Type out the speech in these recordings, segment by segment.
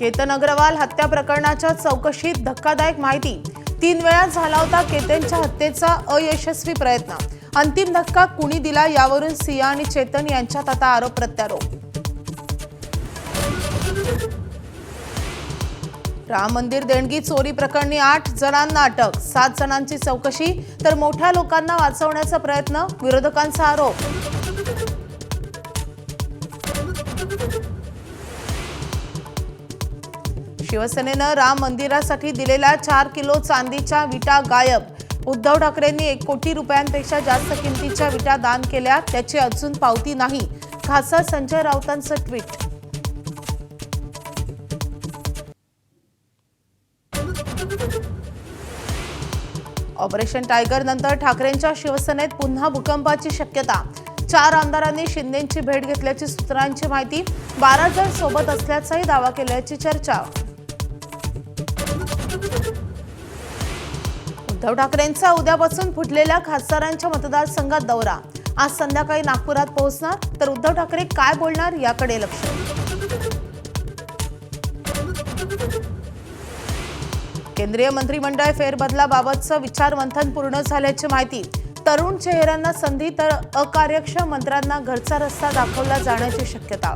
केतन अग्रवाल हत्या प्रकरणाच्या चौकशीत धक्कादायक माहिती। 3 वेळा झाला होता केतनच्या हत्येचा अयशस्वी प्रयत्न। अंतिम धक्का कुणी दिला यावरून सिया आणि चेतन यांच्यात आता आरोप प्रत्यारोप। राम मंदिर देणगी चोरी प्रकरणी 8 जणांना अटक। 7 जणांची चौकशी तर मोठ्या लोकांना वाचवण्याचा प्रयत्न, विरोधकांचा आरोप। शिवसेनेनं राम मंदिरासाठी दिलेल्या 4 किलो चांदीच्या विटा गायब। उद्धव ठाकरेंनी 1 कोटी रुपयांपेक्षा जास्त किमतीच्या विटा दान केल्या, त्याची अजून पावती नाही। खासदार संजय राऊतांचं ट्विट। ऑपरेशन टायगर नंतर ठाकरेंच्या शिवसेनेत पुन्हा भूकंपाची शक्यता। 4 आमदारांनी शिंदेंची भेट घेतल्याची सूत्रांची माहिती। 12 जण सोबत असल्याचाही दावा केल्याची चर्चा। उद्धव ठाकरेंचा उद्यापासून फुटलेल्या खासदारांच्या मतदारसंघात दौरा। आज संध्याकाळी नागपुरात पोहोचणार, तर उद्धव ठाकरे काय बोलणार याकडे लक्ष। केंद्रीय मंत्रिमंडळ फेरबदलाबाबतचं विचारमंथन पूर्ण झाल्याची माहिती। तरुण चेहऱ्यांना संधी तर अकार्यक्षम मंत्र्यांना घरचा रस्ता दाखवला जाण्याची शक्यता।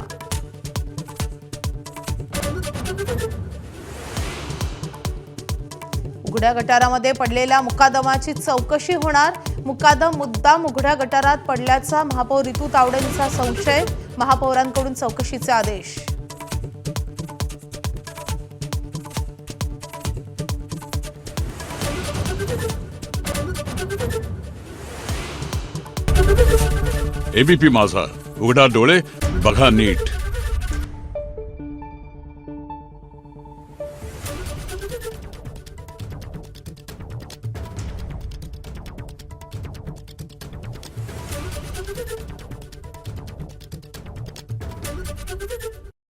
उघड्या गटारामध्ये पडलेल्या मुकादमाची चौकशी होणार। मुकादम मुद्दाम उघड्या गटारात पडल्याचा महापौर ऋतू तावडेंचा संशय। महापौरांकडून चौकशीचे आदेश। एबीपी माझा, उघडा डोळे बघा नीट।